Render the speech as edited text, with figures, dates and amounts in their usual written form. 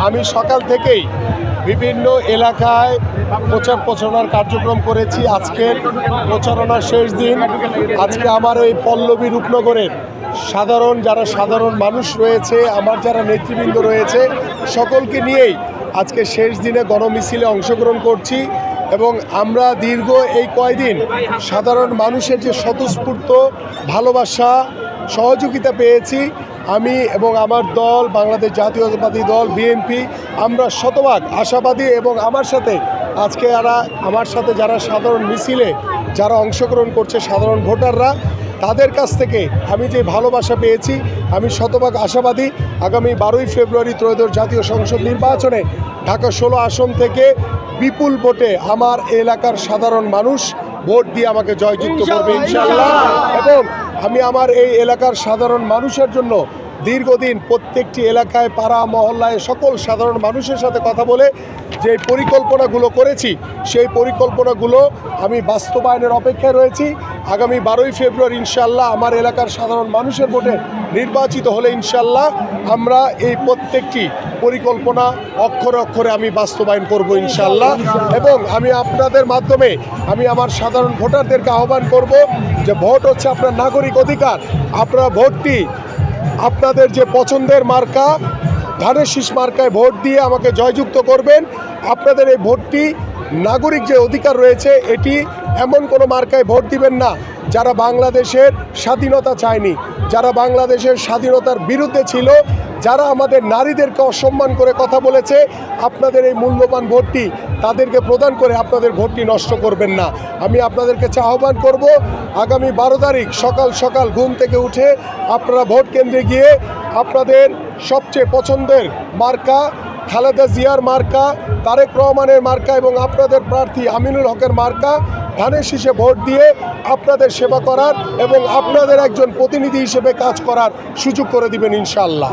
আমি সকাল থেকেই বিভিন্ন এলাকায় প্রচার প্রচারণার কার্যক্রম করেছি। আজকের প্রচারণার শেষ দিন। আজকে আমার এই পল্লবী রূপনগরের সাধারণ মানুষ রয়েছে, আমার যারা নেতৃবৃন্দ রয়েছে, সকলকে নিয়েই আজকে শেষ দিনে গণমিছিলে অংশগ্রহণ করছি। এবং আমরা দীর্ঘ এই কয়দিন সাধারণ মানুষের যে স্বতঃস্ফূর্ত ভালোবাসা সহযোগিতা পেয়েছি, আমি এবং আমার দল বাংলাদেশ জাতীয়তাবাদী দল বিএনপি আমরা শতভাগ আশাবাদী। এবং আমার সাথে আজকে আমার সাথে যারা সাধারণ মিছিলে যারা অংশগ্রহণ করছে, সাধারণ ভোটাররা, তাদের কাছ থেকে আমি যে ভালোবাসা পেয়েছি, আমি শতভাগ আশাবাদী আগামী 12ই ফেব্রুয়ারি ত্রয়োদশ জাতীয় সংসদ নির্বাচনে ঢাকা 16 আসন থেকে বিপুল ভোটে আমার এলাকার সাধারণ মানুষ ভোট দিয়ে আমাকে জয়যুক্ত করবে ইনশাআল্লাহ। এবং আমি আমার এই এলাকার সাধারণ মানুষের জন্য দীর্ঘদিন প্রত্যেকটি এলাকায় পাড়া মহল্লায় সকল সাধারণ মানুষের সাথে কথা বলে যে পরিকল্পনাগুলো করেছি, সেই পরিকল্পনাগুলো আমি বাস্তবায়নের অপেক্ষায় রয়েছি। আগামী 12ই ফেব্রুয়ারি ইনশাআল্লাহ আমার এলাকার সাধারণ মানুষের ভোটে নির্বাচিত হলে ইনশাআল্লাহ আমরা এই প্রত্যেকটি পরিকল্পনা অক্ষরে অক্ষরে আমি বাস্তবায়ন করব ইনশাআল্লাহ। এবং আমি আপনাদের মাধ্যমে আমি আমার সাধারণ ভোটারদেরকে আহ্বান করব যে ভোট হচ্ছে আপনার নাগরিক অধিকার। আপনারা ভোটটি আপনাদের যে পছন্দের মার্কা ধানের শীষ মার্কায় ভোট দিয়ে আমাকে জয়যুক্ত করবেন। আপনাদের এই ভোটটি নাগরিক যে অধিকার রয়েছে, এটি এমন কোনো মার্কায় ভোট দিবেন না যারা বাংলাদেশের স্বাধীনতা চায়নি, যারা বাংলাদেশের স্বাধীনতার বিরুদ্ধে ছিল, যারা আমাদের নারীদেরকে অসম্মান করে কথা বলেছে। আপনাদের এই মূল্যবান ভোটটি তাদেরকে প্রদান করে আপনাদের ভোটটি নষ্ট করবেন না। আমি আপনাদেরকে আহ্বান করব আগামী 12 তারিখ সকাল সকাল ঘুম থেকে উঠে আপনারা ভোট কেন্দ্রে গিয়ে আপনাদের সবচেয়ে পছন্দের মার্কা খালেদা জিয়ার মার্কা, তারেক রহমানের মার্কা এবং আপনাদের প্রার্থী আমিনুল হকের মার্কা ধানের শীষে ভোট দিয়ে আপনাদের সেবা করার এবং আপনাদের একজন প্রতিনিধি হিসেবে কাজ করার সুযোগ করে দিবেন ইনশাআল্লাহ।